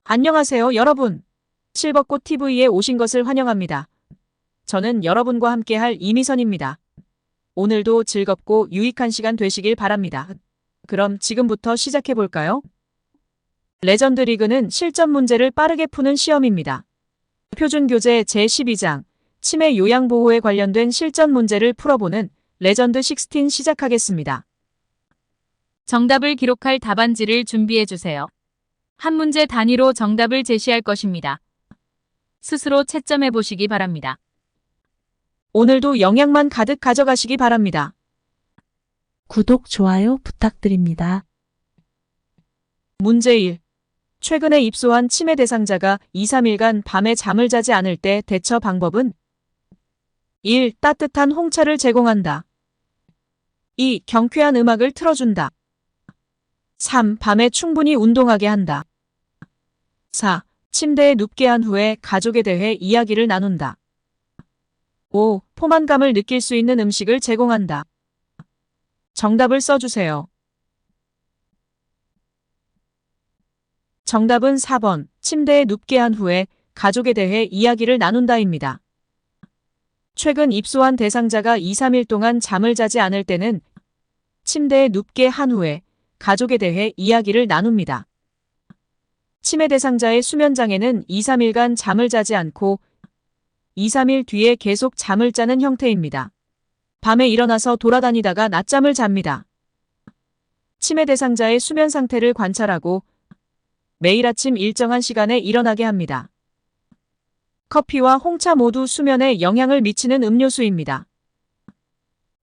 안녕하세요, 여러분. 실버꽃 TV에 오신 것을 환영합니다. 저는 여러분과 함께할 이미선입니다. 오늘도 즐겁고 유익한 시간 되시길 바랍니다. 그럼 지금부터 시작해 볼까요? 레전드 리그는 실전 문제를 빠르게 푸는 시험입니다. 표준교재 제12장, 치매 요양 보호에 관련된 실전 문제를 풀어보는 레전드 16 시작하겠습니다. 정답을 기록할 답안지를 준비해 주세요. 한 문제 단위로 정답을 제시할 것입니다. 스스로 채점해 보시기 바랍니다. 오늘도 영양만 가득 가져가시기 바랍니다. 구독, 좋아요 부탁드립니다. 문제 1. 최근에 입소한 치매 대상자가 2-3일간 밤에 잠을 자지 않을 때 대처 방법은 1. 따뜻한 홍차를 제공한다. 2. 경쾌한 음악을 틀어준다. 3. 밤에 충분히 운동하게 한다. 4. 침대에 눕게 한 후에 가족에 대해 이야기를 나눈다. 5. 포만감을 느낄 수 있는 음식을 제공한다. 정답을 써주세요. 정답은 4번, 침대에 눕게 한 후에 가족에 대해 이야기를 나눈다입니다. 최근 입소한 대상자가 2-3일 동안 잠을 자지 않을 때는 침대에 눕게 한 후에 가족에 대해 이야기를 나눕니다. 치매 대상자의 수면장애는 2-3일간 잠을 자지 않고 2-3일 뒤에 계속 잠을 자는 형태입니다. 밤에 일어나서 돌아다니다가 낮잠을 잡니다. 치매 대상자의 수면 상태를 관찰하고 매일 아침 일정한 시간에 일어나게 합니다. 커피와 홍차 모두 수면에 영향을 미치는 음료수입니다.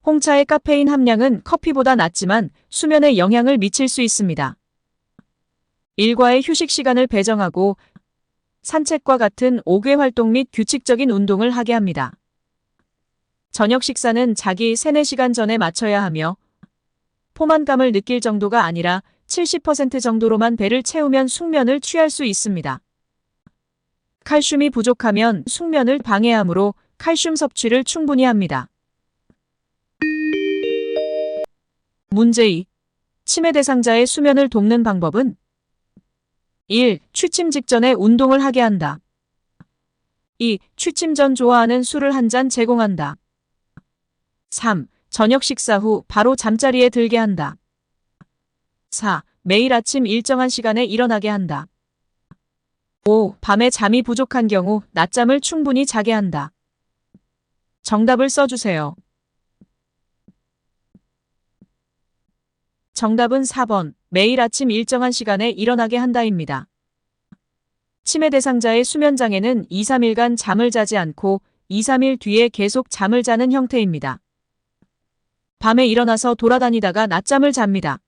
홍차의 카페인 함량은 커피보다 낮지만 수면에 영향을 미칠 수 있습니다. 일과의 휴식 시간을 배정하고 산책과 같은 5개 활동 및 규칙적인 운동을 하게 합니다. 저녁 식사는 자기 3-4시간 전에 마쳐야 하며 포만감을 느낄 정도가 아니라 70% 정도로만 배를 채우면 숙면을 취할 수 있습니다. 칼슘이 부족하면 숙면을 방해하므로 칼슘 섭취를 충분히 합니다. 문제 2. 치매 대상자의 수면을 돕는 방법은 1. 취침 직전에 운동을 하게 한다. 2. 취침 전 좋아하는 술을 한 잔 제공한다. 3. 저녁 식사 후 바로 잠자리에 들게 한다. 4. 매일 아침 일정한 시간에 일어나게 한다. 5. 밤에 잠이 부족한 경우 낮잠을 충분히 자게 한다. 정답을 써주세요. 정답은 4번, 매일 아침 일정한 시간에 일어나게 한다입니다. 치매 대상자의 수면장애는 2-3일간 잠을 자지 않고 2-3일 뒤에 계속 잠을 자는 형태입니다. 밤에 일어나서 돌아다니다가 낮잠을 잡니다.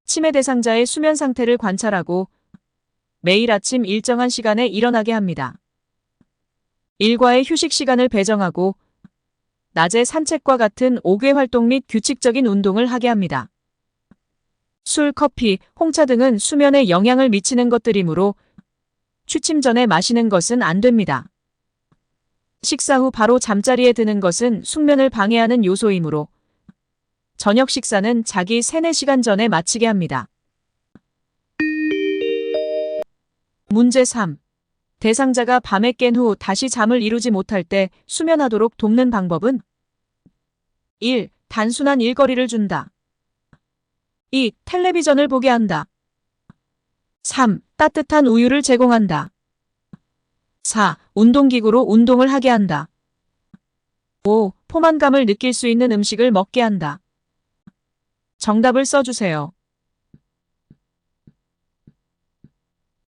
치매 대상자의 수면 상태를 관찰하고 매일 아침 일정한 시간에 일어나게 합니다. 일과의 휴식 시간을 배정하고 낮에 산책과 같은 5개 활동 및 규칙적인 운동을 하게 합니다. 술, 커피, 홍차 등은 수면에 영향을 미치는 것들이므로 취침 전에 마시는 것은 안 됩니다. 식사 후 바로 잠자리에 드는 것은 숙면을 방해하는 요소이므로 저녁 식사는 자기 3-4시간 전에 마치게 합니다. 문제 3. 대상자가 밤에 깬 후 다시 잠을 이루지 못할 때 수면하도록 돕는 방법은 1. 단순한 일거리를 준다. 2. 텔레비전을 보게 한다. 3. 따뜻한 우유를 제공한다. 4. 운동기구로 운동을 하게 한다. 5. 포만감을 느낄 수 있는 음식을 먹게 한다. 정답을 써주세요.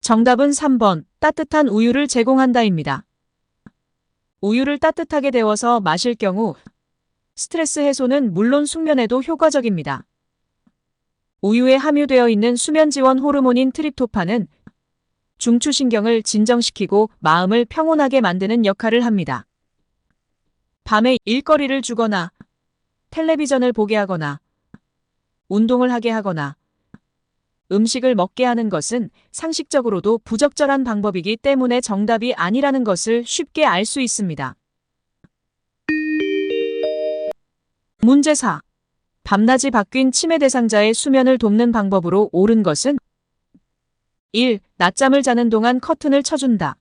정답은 3번, 따뜻한 우유를 제공한다입니다. 우유를 따뜻하게 데워서 마실 경우 스트레스 해소는 물론 숙면에도 효과적입니다. 우유에 함유되어 있는 수면 지원 호르몬인 트립토판은 중추신경을 진정시키고 마음을 평온하게 만드는 역할을 합니다. 밤에 일거리를 주거나 텔레비전을 보게 하거나 운동을 하게 하거나 음식을 먹게 하는 것은 상식적으로도 부적절한 방법이기 때문에 정답이 아니라는 것을 쉽게 알 수 있습니다. 문제 4. 밤낮이 바뀐 치매 대상자의 수면을 돕는 방법으로 옳은 것은 1. 낮잠을 자는 동안 커튼을 쳐준다.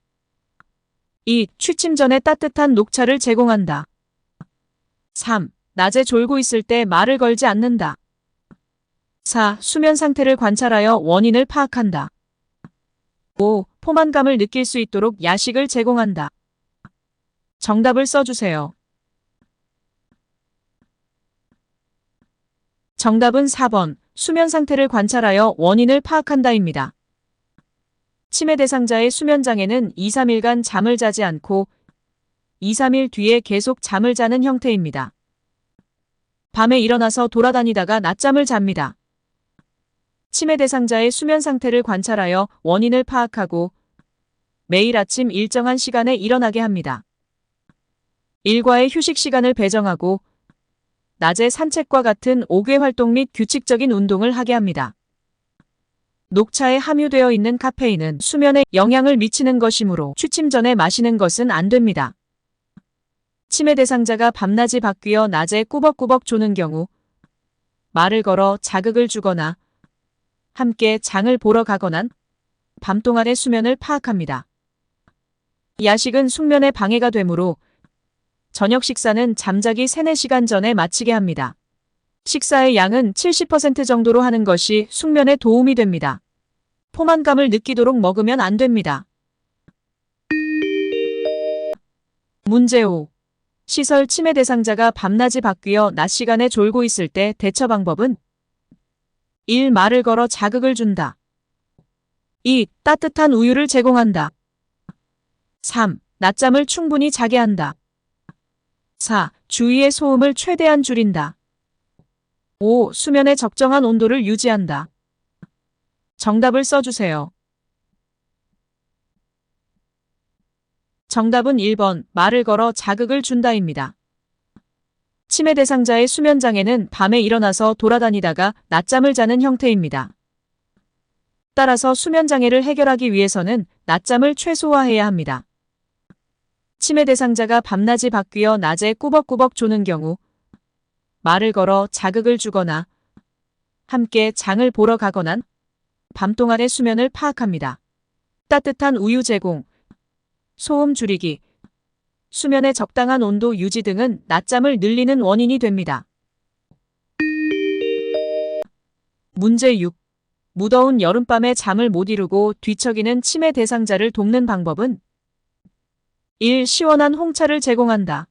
2. 취침 전에 따뜻한 녹차를 제공한다. 3. 낮에 졸고 있을 때 말을 걸지 않는다. 4. 수면 상태를 관찰하여 원인을 파악한다. 5. 포만감을 느낄 수 있도록 야식을 제공한다. 정답을 써주세요. 정답은 4번. 수면 상태를 관찰하여 원인을 파악한다입니다. 치매 대상자의 수면 장애는 2, 3일간 잠을 자지 않고 2, 3일 뒤에 계속 잠을 자는 형태입니다. 밤에 일어나서 돌아다니다가 낮잠을 잡니다. 치매 대상자의 수면 상태를 관찰하여 원인을 파악하고 매일 아침 일정한 시간에 일어나게 합니다. 일과의 휴식 시간을 배정하고 낮에 산책과 같은 옥외 활동 및 규칙적인 운동을 하게 합니다. 녹차에 함유되어 있는 카페인은 수면에 영향을 미치는 것이므로 취침 전에 마시는 것은 안 됩니다. 치매 대상자가 밤낮이 바뀌어 낮에 꾸벅꾸벅 조는 경우 말을 걸어 자극을 주거나 함께 장을 보러 가거나 밤 동안의 수면을 파악합니다. 야식은 숙면에 방해가 되므로 저녁 식사는 잠자기 3, 4시간 전에 마치게 합니다. 식사의 양은 70% 정도로 하는 것이 숙면에 도움이 됩니다. 포만감을 느끼도록 먹으면 안 됩니다. 문제 5. 시설 치매 대상자가 밤낮이 바뀌어 낮 시간에 졸고 있을 때 대처 방법은 1. 말을 걸어 자극을 준다. 2. 따뜻한 우유를 제공한다. 3. 낮잠을 충분히 자게 한다. 4. 주위의 소음을 최대한 줄인다. 5. 수면의 적정한 온도를 유지한다. 정답을 써주세요. 정답은 1번 말을 걸어 자극을 준다입니다. 치매 대상자의 수면 장애는 밤에 일어나서 돌아다니다가 낮잠을 자는 형태입니다. 따라서 수면 장애를 해결하기 위해서는 낮잠을 최소화해야 합니다. 치매 대상자가 밤낮이 바뀌어 낮에 꾸벅꾸벅 조는 경우 말을 걸어 자극을 주거나 함께 장을 보러 가거나 밤 동안의 수면을 파악합니다. 따뜻한 우유 제공, 소음 줄이기, 수면의 적당한 온도 유지 등은 낮잠을 늘리는 원인이 됩니다. 문제 6. 무더운 여름밤에 잠을 못 이루고 뒤척이는 치매 대상자를 돕는 방법은 1. 시원한 홍차를 제공한다.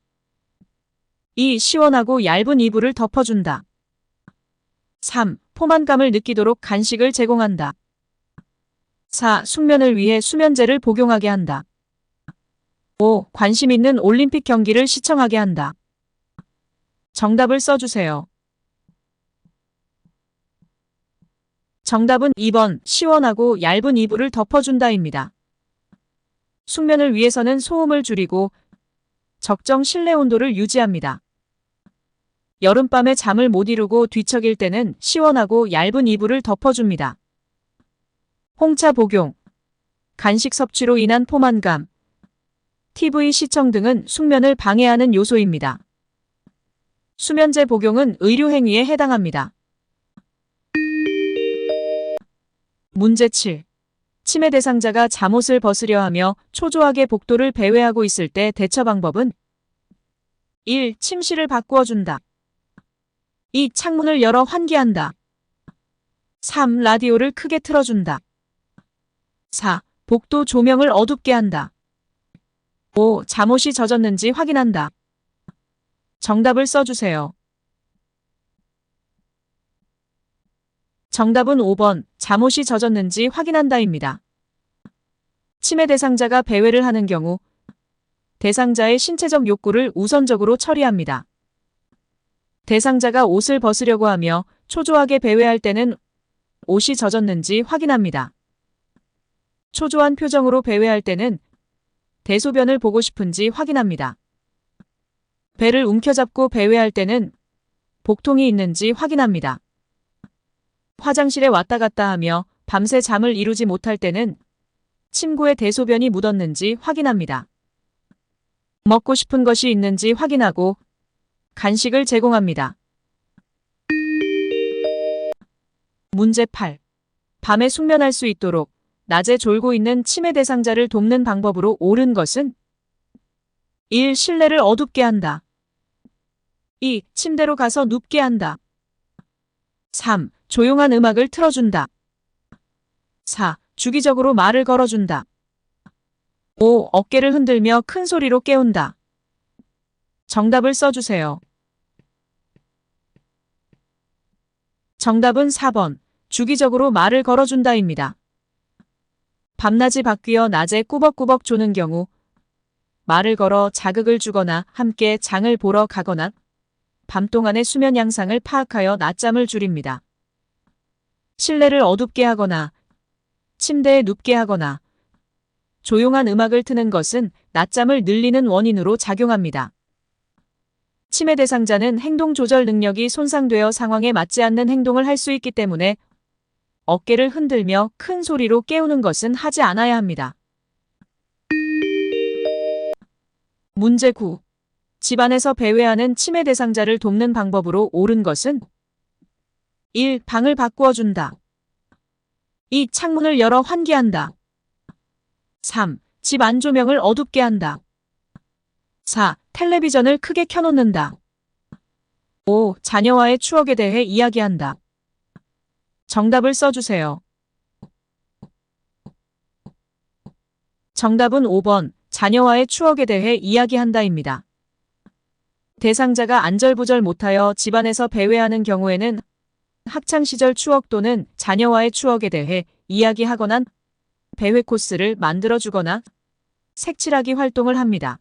2. 시원하고 얇은 이불을 덮어준다. 3. 포만감을 느끼도록 간식을 제공한다. 4. 숙면을 위해 수면제를 복용하게 한다. 5. 관심 있는 올림픽 경기를 시청하게 한다. 정답을 써주세요. 정답은 2번 시원하고 얇은 이불을 덮어준다입니다. 숙면을 위해서는 소음을 줄이고 적정 실내 온도를 유지합니다. 여름밤에 잠을 못 이루고 뒤척일 때는 시원하고 얇은 이불을 덮어줍니다. 홍차 복용, 간식 섭취로 인한 포만감, TV 시청 등은 숙면을 방해하는 요소입니다. 수면제 복용은 의료행위에 해당합니다. 문제 7. 치매 대상자가 잠옷을 벗으려 하며 초조하게 복도를 배회하고 있을 때 대처 방법은 1. 침실을 바꾸어 준다. 2. 창문을 열어 환기한다. 3. 라디오를 크게 틀어준다. 4. 복도 조명을 어둡게 한다. 5. 잠옷이 젖었는지 확인한다. 정답을 써주세요. 정답은 5번 잠옷이 젖었는지 확인한다입니다. 치매 대상자가 배회를 하는 경우 대상자의 신체적 욕구를 우선적으로 처리합니다. 대상자가 옷을 벗으려고 하며 초조하게 배회할 때는 옷이 젖었는지 확인합니다. 초조한 표정으로 배회할 때는 대소변을 보고 싶은지 확인합니다. 배를 움켜잡고 배회할 때는 복통이 있는지 확인합니다. 화장실에 왔다 갔다 하며 밤새 잠을 이루지 못할 때는 침구에 대소변이 묻었는지 확인합니다. 먹고 싶은 것이 있는지 확인하고 간식을 제공합니다. 문제 8. 밤에 숙면할 수 있도록 낮에 졸고 있는 치매 대상자를 돕는 방법으로 옳은 것은 1. 실내를 어둡게 한다. 2. 침대로 가서 눕게 한다. 3. 조용한 음악을 틀어준다. 4. 주기적으로 말을 걸어준다. 5. 어깨를 흔들며 큰 소리로 깨운다. 정답을 써주세요. 정답은 4번. 주기적으로 말을 걸어준다입니다. 밤낮이 바뀌어 낮에 꾸벅꾸벅 조는 경우 말을 걸어 자극을 주거나 함께 장을 보러 가거나 밤 동안의 수면 양상을 파악하여 낮잠을 줄입니다. 실내를 어둡게 하거나 침대에 눕게 하거나 조용한 음악을 트는 것은 낮잠을 늘리는 원인으로 작용합니다. 치매 대상자는 행동 조절 능력이 손상되어 상황에 맞지 않는 행동을 할 수 있기 때문에 어깨를 흔들며 큰 소리로 깨우는 것은 하지 않아야 합니다. 문제 9. 집안에서 배회하는 치매 대상자를 돕는 방법으로 옳은 것은 1. 방을 바꾸어 준다. 2. 창문을 열어 환기한다. 3. 집 안조명을 어둡게 한다. 4. 텔레비전을 크게 켜놓는다. 5. 자녀와의 추억에 대해 이야기한다. 정답을 써주세요. 정답은 5번. 자녀와의 추억에 대해 이야기한다입니다. 대상자가 안절부절 못하여 집안에서 배회하는 경우에는 학창시절 추억 또는 자녀와의 추억에 대해 이야기하거나 배회 코스를 만들어주거나 색칠하기 활동을 합니다.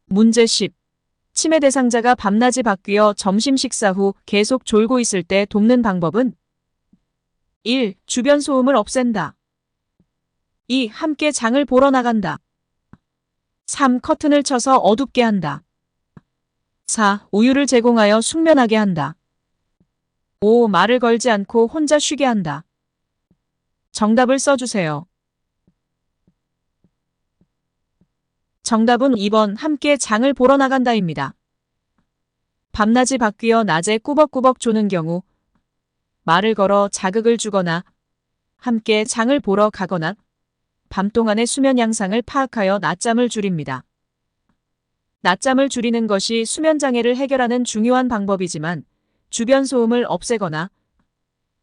문제 10. 치매 대상자가 밤낮이 바뀌어 점심 식사 후 계속 졸고 있을 때 돕는 방법은 1. 주변 소음을 없앤다. 2. 함께 장을 보러 나간다. 3. 커튼을 쳐서 어둡게 한다. 4. 우유를 제공하여 숙면하게 한다. 5. 말을 걸지 않고 혼자 쉬게 한다. 정답을 써주세요. 정답은 2번 함께 장을 보러 나간다입니다. 밤낮이 바뀌어 낮에 꾸벅꾸벅 조는 경우 말을 걸어 자극을 주거나 함께 장을 보러 가거나 밤 동안의 수면 양상을 파악하여 낮잠을 줄입니다. 낮잠을 줄이는 것이 수면 장애를 해결하는 중요한 방법이지만 주변 소음을 없애거나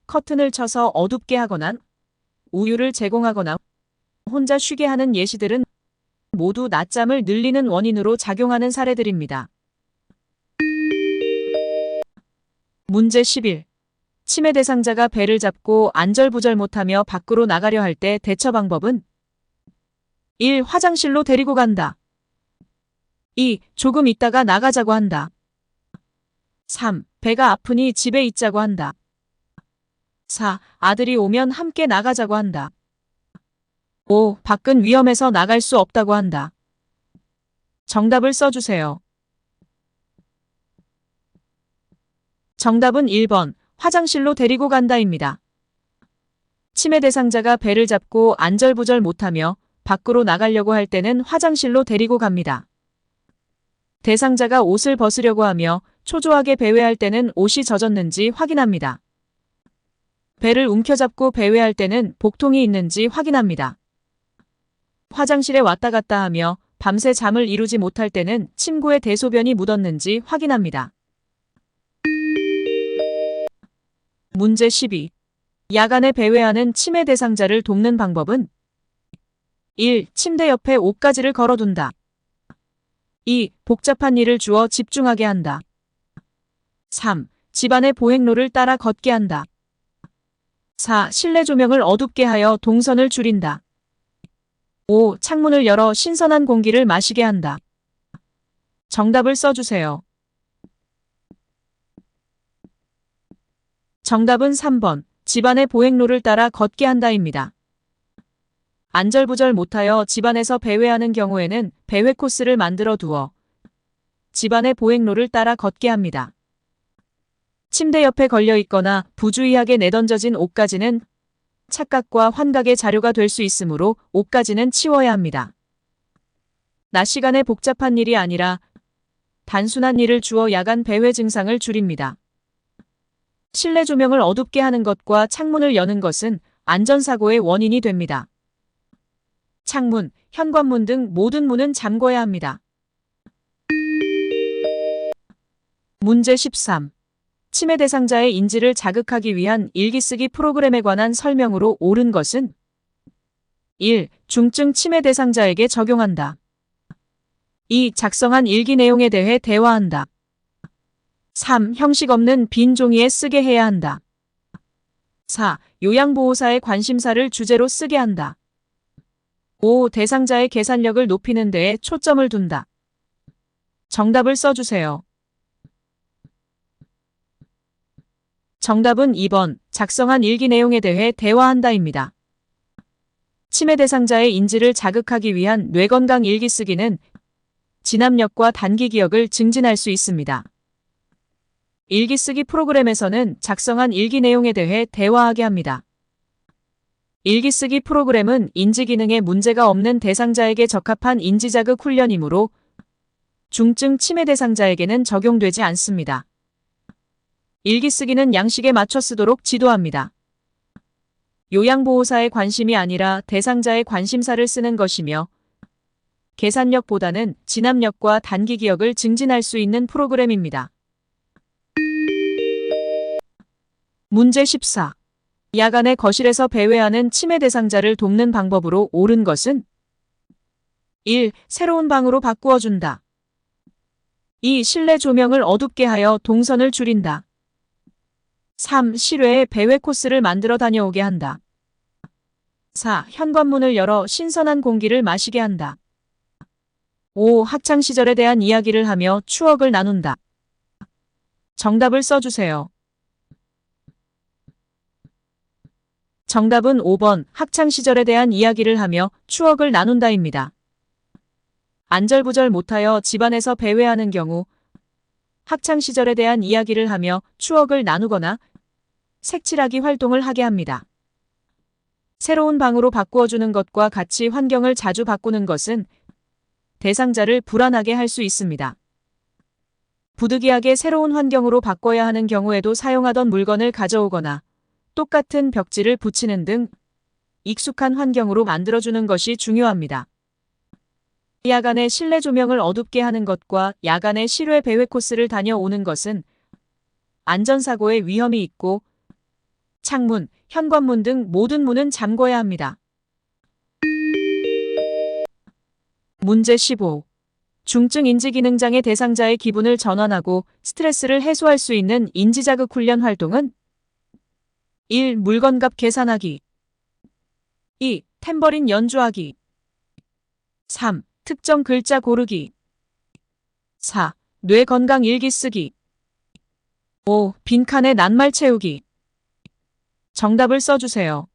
커튼을 쳐서 어둡게 하거나 우유를 제공하거나 혼자 쉬게 하는 예시들은 모두 낮잠을 늘리는 원인으로 작용하는 사례들입니다. 문제 11. 치매 대상자가 배를 잡고 안절부절 못하며 밖으로 나가려 할 때 대처 방법은 1. 화장실로 데리고 간다. 2. 조금 있다가 나가자고 한다. 3. 배가 아프니 집에 있자고 한다. 4. 아들이 오면 함께 나가자고 한다. 5. 밖은 위험해서 나갈 수 없다고 한다. 정답을 써주세요. 정답은 1번. 화장실로 데리고 간다입니다. 치매 대상자가 배를 잡고 안절부절 못하며 밖으로 나가려고 할 때는 화장실로 데리고 갑니다. 대상자가 옷을 벗으려고 하며 초조하게 배회할 때는 옷이 젖었는지 확인합니다. 배를 움켜잡고 배회할 때는 복통이 있는지 확인합니다. 화장실에 왔다 갔다 하며 밤새 잠을 이루지 못할 때는 침구에 대소변이 묻었는지 확인합니다. 문제 12. 야간에 배회하는 치매 대상자를 돕는 방법은 1. 침대 옆에 옷가지를 걸어둔다. 2. 복잡한 일을 주어 집중하게 한다. 3. 집안의 보행로를 따라 걷게 한다. 4. 실내 조명을 어둡게 하여 동선을 줄인다. 5. 창문을 열어 신선한 공기를 마시게 한다. 정답을 써주세요. 정답은 3번. 집안의 보행로를 따라 걷게 한다입니다. 안절부절 못하여 집안에서 배회하는 경우에는 배회 코스를 만들어 두어 집안의 보행로를 따라 걷게 합니다. 침대 옆에 걸려 있거나 부주의하게 내던져진 옷가지는 착각과 환각의 자료가 될 수 있으므로 옷가지는 치워야 합니다. 낮 시간에 복잡한 일이 아니라 단순한 일을 주어 야간 배회 증상을 줄입니다. 실내 조명을 어둡게 하는 것과 창문을 여는 것은 안전사고의 원인이 됩니다. 창문, 현관문 등 모든 문은 잠궈야 합니다. 문제 13. 치매 대상자의 인지를 자극하기 위한 일기쓰기 프로그램에 관한 설명으로 옳은 것은 1. 중증 치매 대상자에게 적용한다. 2. 작성한 일기 내용에 대해 대화한다. 3. 형식 없는 빈 종이에 쓰게 해야 한다. 4. 요양보호사의 관심사를 주제로 쓰게 한다. 5. 대상자의 계산력을 높이는 데에 초점을 둔다. 정답을 써주세요. 정답은 2번, 작성한 일기 내용에 대해 대화한다입니다. 치매 대상자의 인지를 자극하기 위한 뇌건강 일기 쓰기는 진압력과 단기 기억을 증진할 수 있습니다. 일기 쓰기 프로그램에서는 작성한 일기 내용에 대해 대화하게 합니다. 일기 쓰기 프로그램은 인지 기능에 문제가 없는 대상자에게 적합한 인지 자극 훈련이므로 중증 치매 대상자에게는 적용되지 않습니다. 일기 쓰기는 양식에 맞춰 쓰도록 지도합니다. 요양보호사의 관심이 아니라 대상자의 관심사를 쓰는 것이며 계산력보다는 진압력과 단기 기억을 증진할 수 있는 프로그램입니다. 문제 14. 야간에 거실에서 배회하는 치매 대상자를 돕는 방법으로 옳은 것은 1. 새로운 방으로 바꾸어 준다. 2. 실내 조명을 어둡게 하여 동선을 줄인다. 3. 실외에 배회 코스를 만들어 다녀오게 한다. 4. 현관문을 열어 신선한 공기를 마시게 한다. 5. 학창시절에 대한 이야기를 하며 추억을 나눈다. 정답을 써주세요. 정답은 5번, 학창시절에 대한 이야기를 하며 추억을 나눈다입니다. 안절부절 못하여 집안에서 배회하는 경우 학창시절에 대한 이야기를 하며 추억을 나누거나 색칠하기 활동을 하게 합니다. 새로운 방으로 바꾸어주는 것과 같이 환경을 자주 바꾸는 것은 대상자를 불안하게 할 수 있습니다. 부득이하게 새로운 환경으로 바꿔야 하는 경우에도 사용하던 물건을 가져오거나 똑같은 벽지를 붙이는 등 익숙한 환경으로 만들어주는 것이 중요합니다. 야간에 실내 조명을 어둡게 하는 것과 야간에 실외 배회 코스를 다녀오는 것은 안전사고의 위험이 있고 창문, 현관문 등 모든 문은 잠궈야 합니다. 문제 15. 중증 인지기능장애 대상자의 기분을 전환하고 스트레스를 해소할 수 있는 인지자극 훈련 활동은 1. 물건값 계산하기 2. 탬버린 연주하기 3. 특정 글자 고르기 4. 뇌건강 일기 쓰기 5. 빈칸에 낱말 채우기 정답을 써주세요.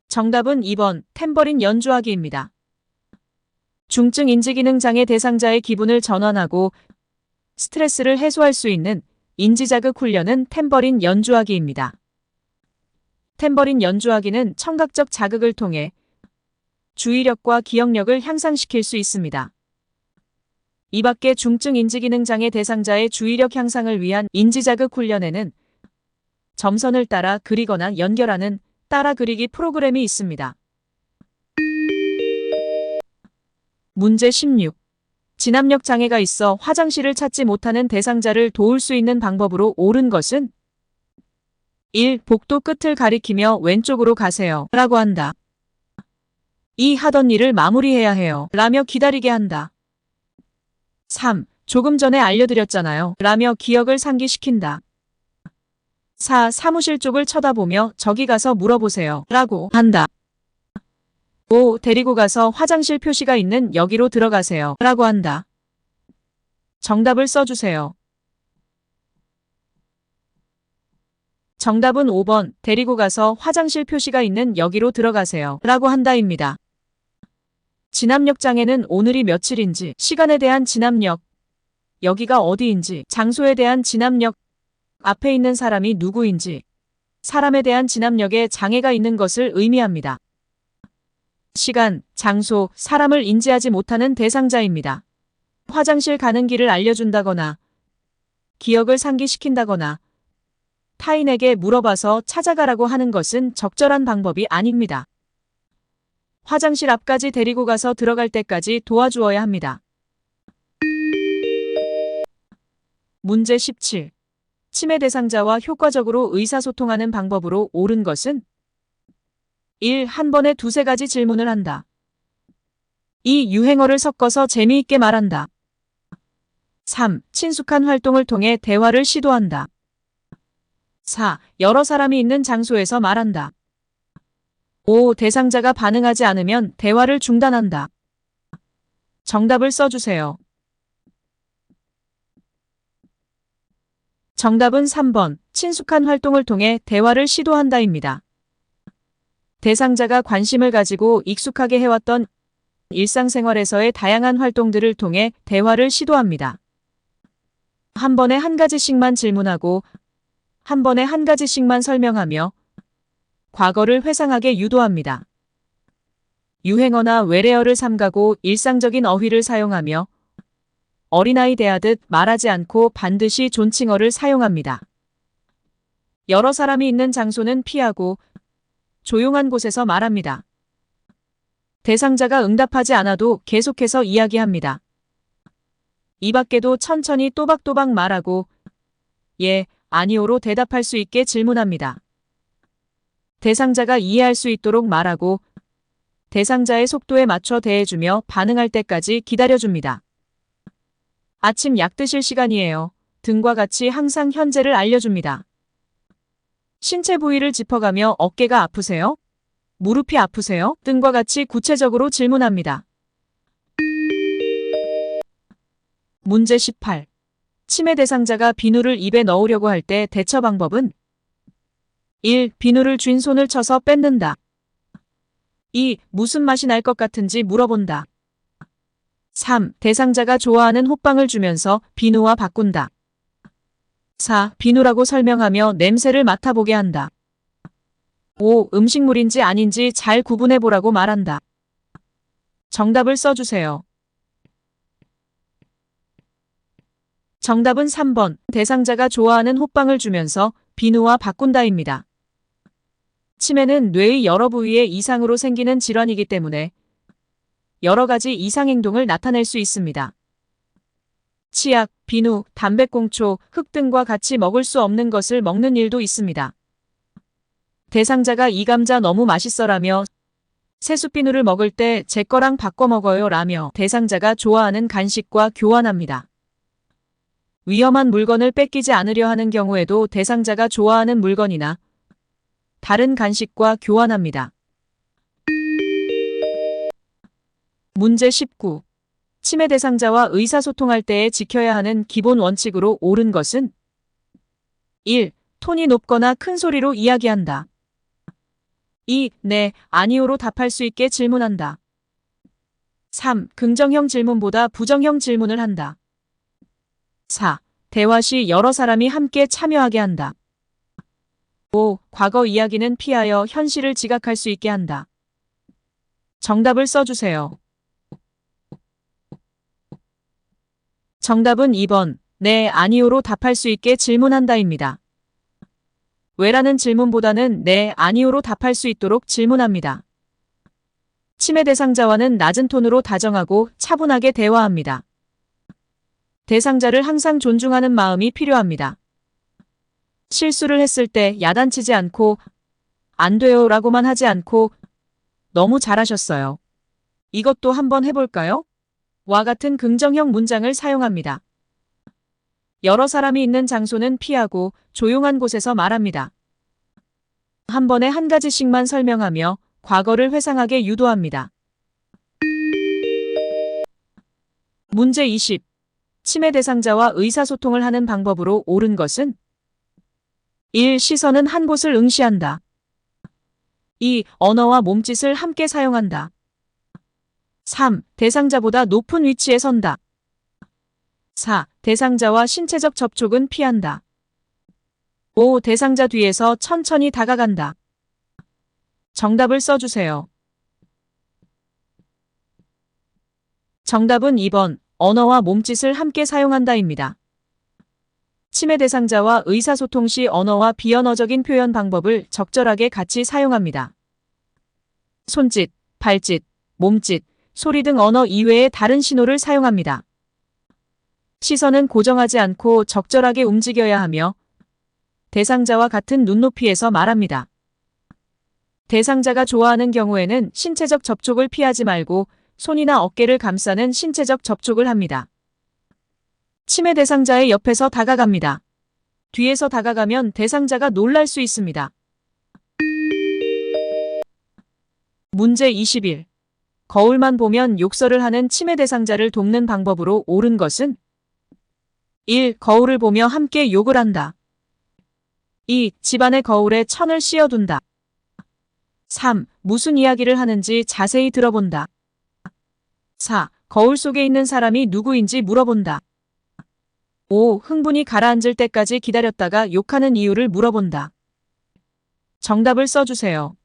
정답은 2번, 탬버린 연주하기입니다. 중증 인지기능장애 대상자의 기분을 전환하고 스트레스를 해소할 수 있는 인지자극 훈련은 탬버린 연주하기입니다. 탬버린 연주하기는 청각적 자극을 통해 주의력과 기억력을 향상시킬 수 있습니다. 이 밖에 중증 인지기능장애 대상자의 주의력 향상을 위한 인지자극 훈련에는 점선을 따라 그리거나 연결하는 따라 그리기 프로그램이 있습니다. 문제 16. 진압력 장애가 있어 화장실을 찾지 못하는 대상자를 도울 수 있는 방법으로 옳은 것은 1. 복도 끝을 가리키며 왼쪽으로 가세요 라고 한다. 2. 하던 일을 마무리해야 해요 라며 기다리게 한다. 3. 조금 전에 알려드렸잖아요 라며 기억을 상기시킨다. 4. 사무실 쪽을 쳐다보며 저기 가서 물어보세요 라고 한다. 5. 데리고 가서 화장실 표시가 있는 여기로 들어가세요 라고 한다. 정답을 써주세요. 정답은 5번, 데리고 가서 화장실 표시가 있는 여기로 들어가세요 라고 한다입니다. 진압력 장애는 오늘이 며칠인지, 시간에 대한 진압력, 여기가 어디인지, 장소에 대한 진압력, 앞에 있는 사람이 누구인지, 사람에 대한 진압력에 장애가 있는 것을 의미합니다. 시간, 장소, 사람을 인지하지 못하는 대상자입니다. 화장실 가는 길을 알려준다거나 기억을 상기시킨다거나 타인에게 물어봐서 찾아가라고 하는 것은 적절한 방법이 아닙니다. 화장실 앞까지 데리고 가서 들어갈 때까지 도와주어야 합니다. 문제 17. 치매 대상자와 효과적으로 의사소통하는 방법으로 옳은 것은 1. 한 번에 두세 가지 질문을 한다. 2. 유행어를 섞어서 재미있게 말한다. 3. 친숙한 활동을 통해 대화를 시도한다. 4. 여러 사람이 있는 장소에서 말한다. 5. 대상자가 반응하지 않으면 대화를 중단한다. 정답을 써주세요. 정답은 3번, 친숙한 활동을 통해 대화를 시도한다입니다. 대상자가 관심을 가지고 익숙하게 해왔던 일상생활에서의 다양한 활동들을 통해 대화를 시도합니다. 한 번에 한 가지씩만 질문하고 한 번에 한 가지씩만 설명하며 과거를 회상하게 유도합니다. 유행어나 외래어를 삼가고 일상적인 어휘를 사용하며 어린아이 대하듯 말하지 않고 반드시 존칭어를 사용합니다. 여러 사람이 있는 장소는 피하고 조용한 곳에서 말합니다. 대상자가 응답하지 않아도 계속해서 이야기합니다. 이 밖에도 천천히 또박또박 말하고 예, 아니오로 대답할 수 있게 질문합니다. 대상자가 이해할 수 있도록 말하고 대상자의 속도에 맞춰 대해주며 반응할 때까지 기다려줍니다. 아침 약 드실 시간이에요. 등과 같이 항상 현재를 알려줍니다. 신체 부위를 짚어가며 어깨가 아프세요? 무릎이 아프세요? 등과 같이 구체적으로 질문합니다. 문제 18. 치매 대상자가 비누를 입에 넣으려고 할 때 대처 방법은 1. 비누를 쥔 손을 쳐서 뺏는다. 2. 무슨 맛이 날 것 같은지 물어본다. 3. 대상자가 좋아하는 호빵을 주면서 비누와 바꾼다. 4. 비누라고 설명하며 냄새를 맡아보게 한다. 5. 음식물인지 아닌지 잘 구분해보라고 말한다. 정답을 써주세요. 정답은 3번, 대상자가 좋아하는 호빵을 주면서 비누와 바꾼다입니다. 치매는 뇌의 여러 부위에 이상으로 생기는 질환이기 때문에 여러 가지 이상행동을 나타낼 수 있습니다. 치약, 비누, 담배꽁초, 흙 등과 같이 먹을 수 없는 것을 먹는 일도 있습니다. 대상자가 이 감자 너무 맛있어라며 새순비누를 먹을 때 제 거랑 바꿔 먹어요 라며 대상자가 좋아하는 간식과 교환합니다. 위험한 물건을 뺏기지 않으려 하는 경우에도 대상자가 좋아하는 물건이나 다른 간식과 교환합니다. 문제 19. 치매 대상자와 의사소통할 때에 지켜야 하는 기본 원칙으로 옳은 것은 1. 톤이 높거나 큰 소리로 이야기한다. 2. 네, 아니오로 답할 수 있게 질문한다. 3. 긍정형 질문보다 부정형 질문을 한다. 4. 대화 시 여러 사람이 함께 참여하게 한다. 5. 과거 이야기는 피하여 현실을 지각할 수 있게 한다. 정답을 써주세요. 정답은 2번, 네, 아니오로 답할 수 있게 질문한다입니다. 왜라는 질문보다는 네, 아니오로 답할 수 있도록 질문합니다. 치매 대상자와는 낮은 톤으로 다정하고 차분하게 대화합니다. 대상자를 항상 존중하는 마음이 필요합니다. 실수를 했을 때 야단치지 않고 안 돼요 라고만 하지 않고 너무 잘하셨어요. 이것도 한번 해볼까요? 와 같은 긍정형 문장을 사용합니다. 여러 사람이 있는 장소는 피하고 조용한 곳에서 말합니다. 한 번에 한 가지씩만 설명하며 과거를 회상하게 유도합니다. 문제 20. 치매 대상자와 의사소통을 하는 방법으로 옳은 것은 1. 시선은 한 곳을 응시한다. 2. 언어와 몸짓을 함께 사용한다. 3. 대상자보다 높은 위치에 선다. 4. 대상자와 신체적 접촉은 피한다. 5. 대상자 뒤에서 천천히 다가간다. 정답을 써주세요. 정답은 2번, 언어와 몸짓을 함께 사용한다입니다. 치매 대상자와 의사소통 시 언어와 비언어적인 표현 방법을 적절하게 같이 사용합니다. 손짓, 발짓, 몸짓, 소리 등 언어 이외의 다른 신호를 사용합니다. 시선은 고정하지 않고 적절하게 움직여야 하며 대상자와 같은 눈높이에서 말합니다. 대상자가 좋아하는 경우에는 신체적 접촉을 피하지 말고 손이나 어깨를 감싸는 신체적 접촉을 합니다. 치매 대상자의 옆에서 다가갑니다. 뒤에서 다가가면 대상자가 놀랄 수 있습니다. 문제 21. 거울만 보면 욕설을 하는 치매 대상자를 돕는 방법으로 옳은 것은 1. 거울을 보며 함께 욕을 한다. 2. 집안의 거울에 천을 씌워둔다. 3. 무슨 이야기를 하는지 자세히 들어본다. 4. 거울 속에 있는 사람이 누구인지 물어본다. 5. 흥분이 가라앉을 때까지 기다렸다가 욕하는 이유를 물어본다. 정답을 써주세요.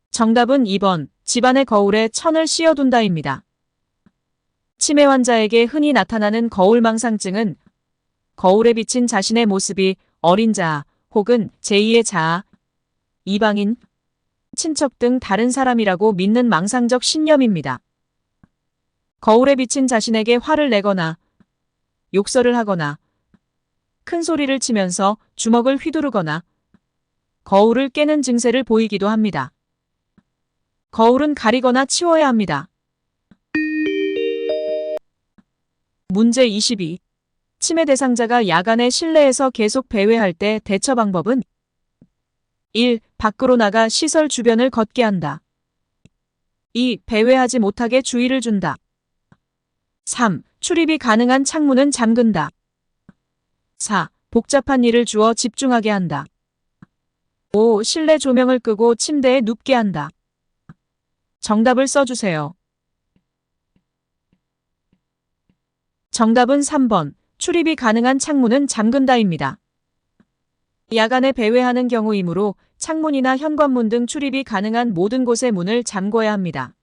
정답은 2번, 집안의 거울에 천을 씌워둔다입니다. 치매 환자에게 흔히 나타나는 거울망상증은 거울에 비친 자신의 모습이 어린 자아 혹은 제2의 자아, 이방인, 친척 등 다른 사람이라고 믿는 망상적 신념입니다. 거울에 비친 자신에게 화를 내거나 욕설을 하거나 큰 소리를 치면서 주먹을 휘두르거나 거울을 깨는 증세를 보이기도 합니다. 거울은 가리거나 치워야 합니다. 문제 22. 치매 대상자가 야간에 실내에서 계속 배회할 때 대처 방법은 1. 밖으로 나가 시설 주변을 걷게 한다. 2. 배회하지 못하게 주의를 준다. 3. 출입이 가능한 창문은 잠근다. 4. 복잡한 일을 주어 집중하게 한다. 5. 실내 조명을 끄고 침대에 눕게 한다. 정답을 써주세요. 정답은 3번. 출입이 가능한 창문은 잠근다입니다. 야간에 배회하는 경우이므로 창문이나 현관문 등 출입이 가능한 모든 곳의 문을 잠궈야 합니다.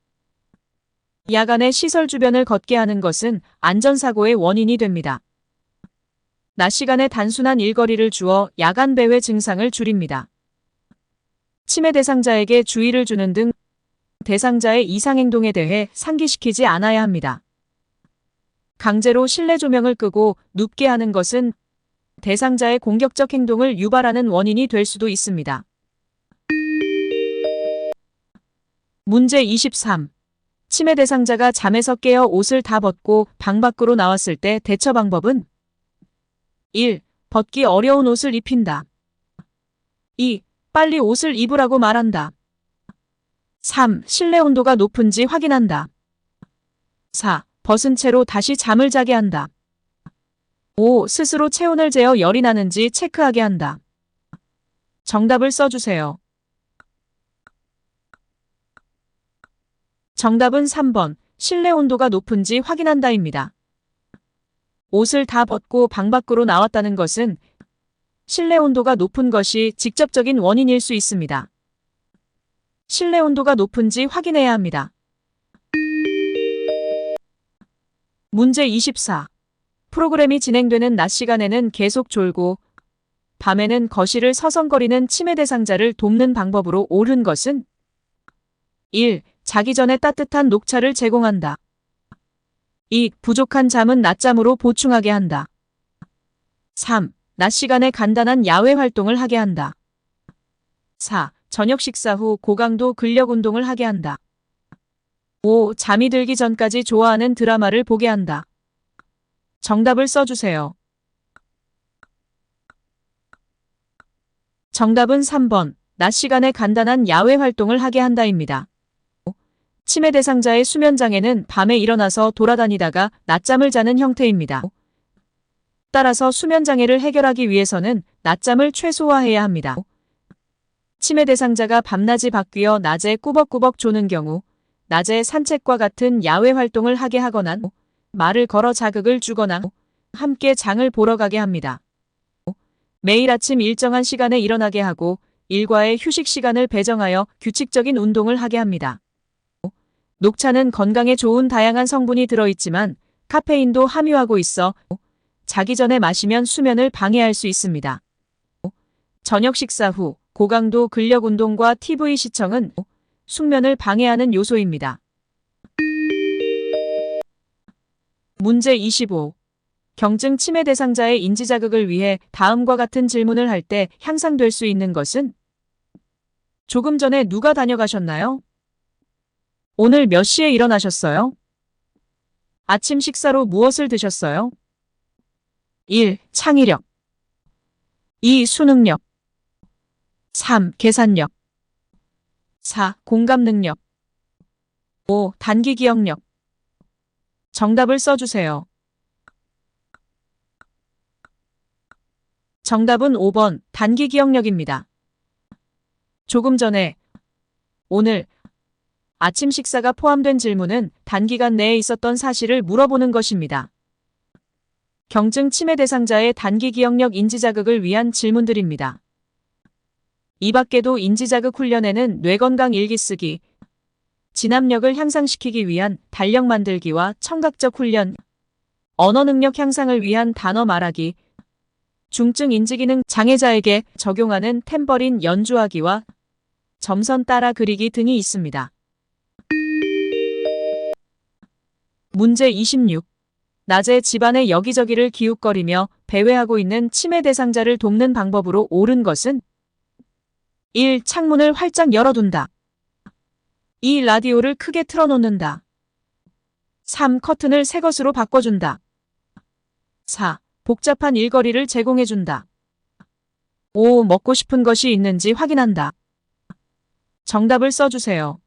야간에 시설 주변을 걷게 하는 것은 안전사고의 원인이 됩니다. 낮 시간에 단순한 일거리를 주어 야간 배회 증상을 줄입니다. 치매 대상자에게 주의를 주는 등 대상자의 이상행동에 대해 상기시키지 않아야 합니다. 강제로 실내 조명을 끄고 눕게 하는 것은 대상자의 공격적 행동을 유발하는 원인이 될 수도 있습니다. 문제 23. 치매 대상자가 잠에서 깨어 옷을 다 벗고 방 밖으로 나왔을 때 대처 방법은 1. 벗기 어려운 옷을 입힌다. 2. 빨리 옷을 입으라고 말한다. 3. 실내 온도가 높은지 확인한다. 4. 벗은 채로 다시 잠을 자게 한다. 5. 스스로 체온을 재어 열이 나는지 체크하게 한다. 정답을 써주세요. 정답은 3번, 실내 온도가 높은지 확인한다입니다. 옷을 다 벗고 방 밖으로 나왔다는 것은 실내 온도가 높은 것이 직접적인 원인일 수 있습니다. 실내 온도가 높은지 확인해야 합니다. 문제 24. 프로그램이 진행되는 낮 시간에는 계속 졸고 밤에는 거실을 서성거리는 치매 대상자를 돕는 방법으로 옳은 것은 1. 자기 전에 따뜻한 녹차를 제공한다. 2. 부족한 잠은 낮잠으로 보충하게 한다. 3. 낮 시간에 간단한 야외 활동을 하게 한다. 4. 저녁 식사 후 고강도 근력 운동을 하게 한다. 5. 잠이 들기 전까지 좋아하는 드라마를 보게 한다. 정답을 써주세요. 정답은 3번, 낮 시간에 간단한 야외 활동을 하게 한다입니다. 치매 대상자의 수면장애는 밤에 일어나서 돌아다니다가 낮잠을 자는 형태입니다. 따라서 수면장애를 해결하기 위해서는 낮잠을 최소화해야 합니다. 치매 대상자가 밤낮이 바뀌어 낮에 꾸벅꾸벅 조는 경우 낮에 산책과 같은 야외 활동을 하게 하거나 말을 걸어 자극을 주거나 함께 장을 보러 가게 합니다. 매일 아침 일정한 시간에 일어나게 하고 일과의 휴식 시간을 배정하여 규칙적인 운동을 하게 합니다. 녹차는 건강에 좋은 다양한 성분이 들어있지만 카페인도 함유하고 있어 자기 전에 마시면 수면을 방해할 수 있습니다. 저녁 식사 후 고강도 근력 운동과 TV 시청은 숙면을 방해하는 요소입니다. 문제 25. 경증 치매 대상자의 인지 자극을 위해 다음과 같은 질문을 할 때 향상될 수 있는 것은? 조금 전에 누가 다녀가셨나요? 오늘 몇 시에 일어나셨어요? 아침 식사로 무엇을 드셨어요? 1. 창의력 2. 수능력 3. 계산력 4. 공감 능력 5. 단기 기억력 정답을 써주세요. 정답은 5번 단기 기억력입니다. 조금 전에 오늘 아침 식사가 포함된 질문은 단기간 내에 있었던 사실을 물어보는 것입니다. 경증 치매 대상자의 단기 기억력 인지 자극을 위한 질문들입니다. 이 밖에도 인지 자극 훈련에는 뇌건강 일기 쓰기, 진압력을 향상시키기 위한 달력 만들기와 청각적 훈련, 언어 능력 향상을 위한 단어 말하기, 중증 인지기능 장애자에게 적용하는 탬버린 연주하기와 점선 따라 그리기 등이 있습니다. 문제 26. 낮에 집안의 여기저기를 기웃거리며 배회하고 있는 치매 대상자를 돕는 방법으로 옳은 것은? 1. 창문을 활짝 열어둔다. 2. 라디오를 크게 틀어놓는다. 3. 커튼을 새 것으로 바꿔준다. 4. 복잡한 일거리를 제공해준다. 5. 먹고 싶은 것이 있는지 확인한다. 정답을 써주세요.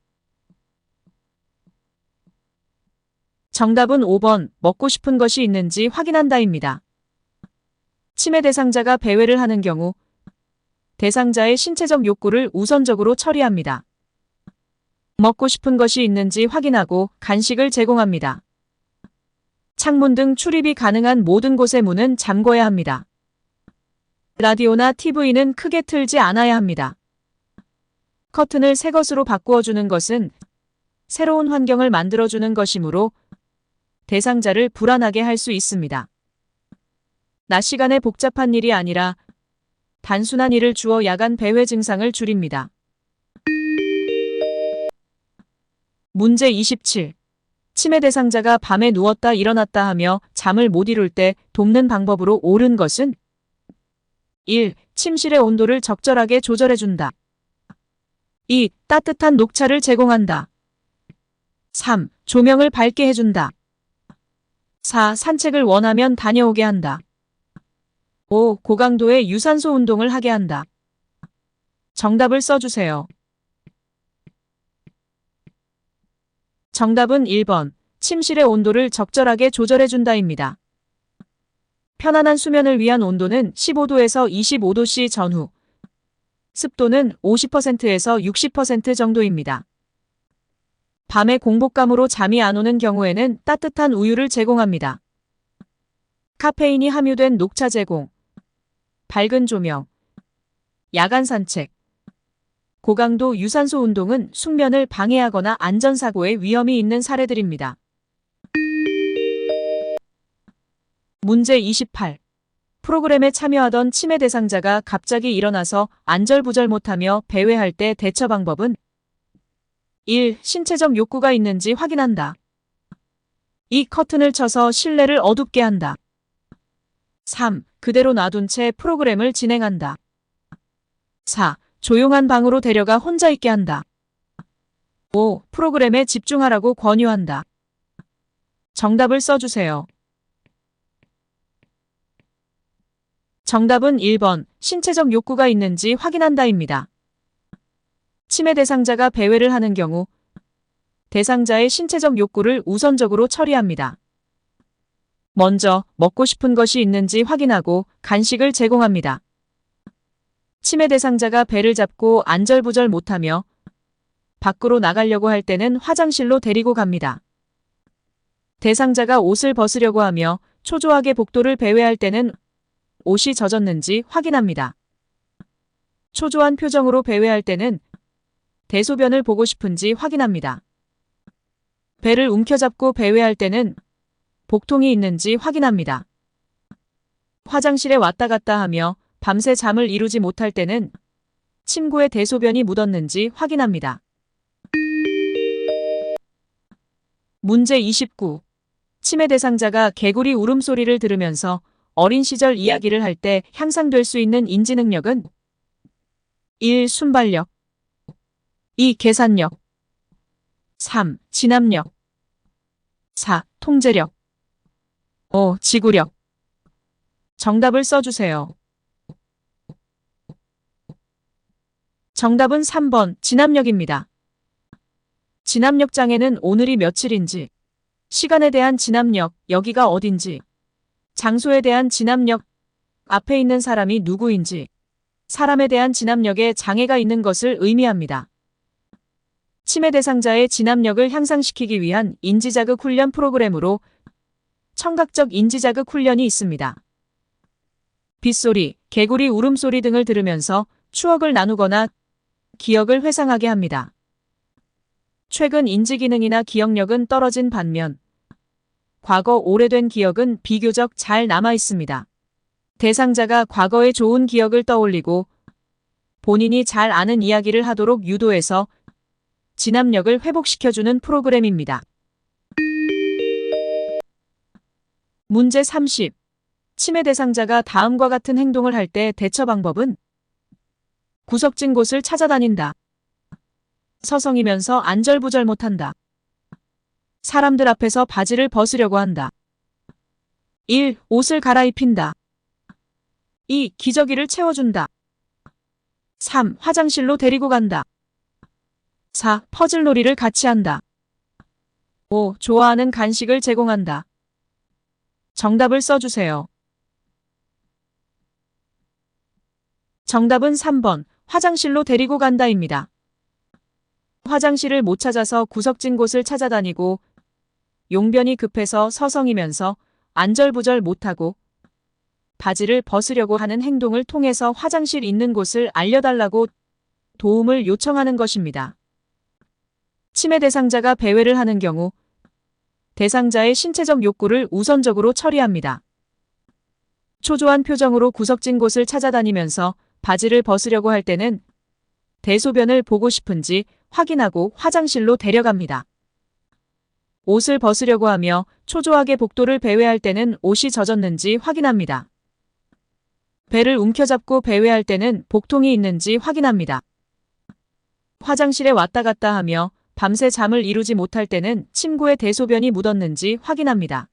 정답은 5번 먹고 싶은 것이 있는지 확인한다입니다. 치매 대상자가 배회를 하는 경우 대상자의 신체적 욕구를 우선적으로 처리합니다. 먹고 싶은 것이 있는지 확인하고 간식을 제공합니다. 창문 등 출입이 가능한 모든 곳의 문은 잠궈야 합니다. 라디오나 TV는 크게 틀지 않아야 합니다. 커튼을 새 것으로 바꾸어주는 것은 새로운 환경을 만들어주는 것이므로 대상자를 불안하게 할 수 있습니다. 낮 시간에 복잡한 일이 아니라 단순한 일을 주어 야간 배회 증상을 줄입니다. 문제 27. 치매 대상자가 밤에 누웠다 일어났다 하며 잠을 못 이룰 때 돕는 방법으로 옳은 것은? 1. 침실의 온도를 적절하게 조절해준다. 2. 따뜻한 녹차를 제공한다. 3. 조명을 밝게 해준다. 4. 산책을 원하면 다녀오게 한다. 5. 고강도의 유산소 운동을 하게 한다. 정답을 써주세요. 정답은 1번. 침실의 온도를 적절하게 조절해준다입니다. 편안한 수면을 위한 온도는 15도에서 25도씨 전후, 습도는 50%에서 60% 정도입니다. 밤에 공복감으로 잠이 안 오는 경우에는 따뜻한 우유를 제공합니다. 카페인이 함유된 녹차 제공, 밝은 조명, 야간 산책, 고강도 유산소 운동은 숙면을 방해하거나 안전사고의 위험이 있는 사례들입니다. 문제 28. 프로그램에 참여하던 치매 대상자가 갑자기 일어나서 안절부절 못하며 배회할 때 대처 방법은? 1. 신체적 욕구가 있는지 확인한다. 2. 커튼을 쳐서 실내를 어둡게 한다. 3. 그대로 놔둔 채 프로그램을 진행한다. 4. 조용한 방으로 데려가 혼자 있게 한다. 5. 프로그램에 집중하라고 권유한다. 정답을 써주세요. 정답은 1번. 신체적 욕구가 있는지 확인한다입니다. 치매 대상자가 배회를 하는 경우 대상자의 신체적 욕구를 우선적으로 처리합니다. 먼저 먹고 싶은 것이 있는지 확인하고 간식을 제공합니다. 치매 대상자가 배를 잡고 안절부절 못하며 밖으로 나가려고 할 때는 화장실로 데리고 갑니다. 대상자가 옷을 벗으려고 하며 초조하게 복도를 배회할 때는 옷이 젖었는지 확인합니다. 초조한 표정으로 배회할 때는 대소변을 보고 싶은지 확인합니다. 배를 움켜잡고 배회할 때는 복통이 있는지 확인합니다. 화장실에 왔다 갔다 하며 밤새 잠을 이루지 못할 때는 침구에 대소변이 묻었는지 확인합니다. 문제 29. 치매 대상자가 개구리 울음소리를 들으면서 어린 시절 이야기를 할 때 향상될 수 있는 인지 능력은 1. 순발력 2. 계산력 3. 진압력 4. 통제력 5. 지구력. 정답을 써주세요. 정답은 3번 진압력입니다. 진압력 장애는 오늘이 며칠인지, 시간에 대한 진압력, 여기가 어딘지, 장소에 대한 진압력, 앞에 있는 사람이 누구인지, 사람에 대한 진압력에 장애가 있는 것을 의미합니다. 치매 대상자의 진압력을 향상시키기 위한 인지자극 훈련 프로그램으로 청각적 인지자극 훈련이 있습니다. 빗소리, 개구리 울음소리 등을 들으면서 추억을 나누거나 기억을 회상하게 합니다. 최근 인지기능이나 기억력은 떨어진 반면 과거 오래된 기억은 비교적 잘 남아 있습니다. 대상자가 과거의 좋은 기억을 떠올리고 본인이 잘 아는 이야기를 하도록 유도해서 진압력을 회복시켜주는 프로그램입니다. 문제 30. 치매 대상자가 다음과 같은 행동을 할 때 대처 방법은 구석진 곳을 찾아다닌다. 서성이면서 안절부절 못한다. 사람들 앞에서 바지를 벗으려고 한다. 1. 옷을 갈아입힌다. 2. 기저귀를 채워준다. 3. 화장실로 데리고 간다. 4. 퍼즐놀이를 같이 한다. 5. 좋아하는 간식을 제공한다. 정답을 써주세요. 정답은 3번 화장실로 데리고 간다입니다. 화장실을 못 찾아서 구석진 곳을 찾아다니고 용변이 급해서 서성이면서 안절부절 못하고 바지를 벗으려고 하는 행동을 통해서 화장실 있는 곳을 알려달라고 도움을 요청하는 것입니다. 치매 대상자가 배회를 하는 경우 대상자의 신체적 욕구를 우선적으로 처리합니다. 초조한 표정으로 구석진 곳을 찾아다니면서 바지를 벗으려고 할 때는 대소변을 보고 싶은지 확인하고 화장실로 데려갑니다. 옷을 벗으려고 하며 초조하게 복도를 배회할 때는 옷이 젖었는지 확인합니다. 배를 움켜잡고 배회할 때는 복통이 있는지 확인합니다. 화장실에 왔다 갔다 하며 밤새 잠을 이루지 못할 때는 침구에 대소변이 묻었는지 확인합니다.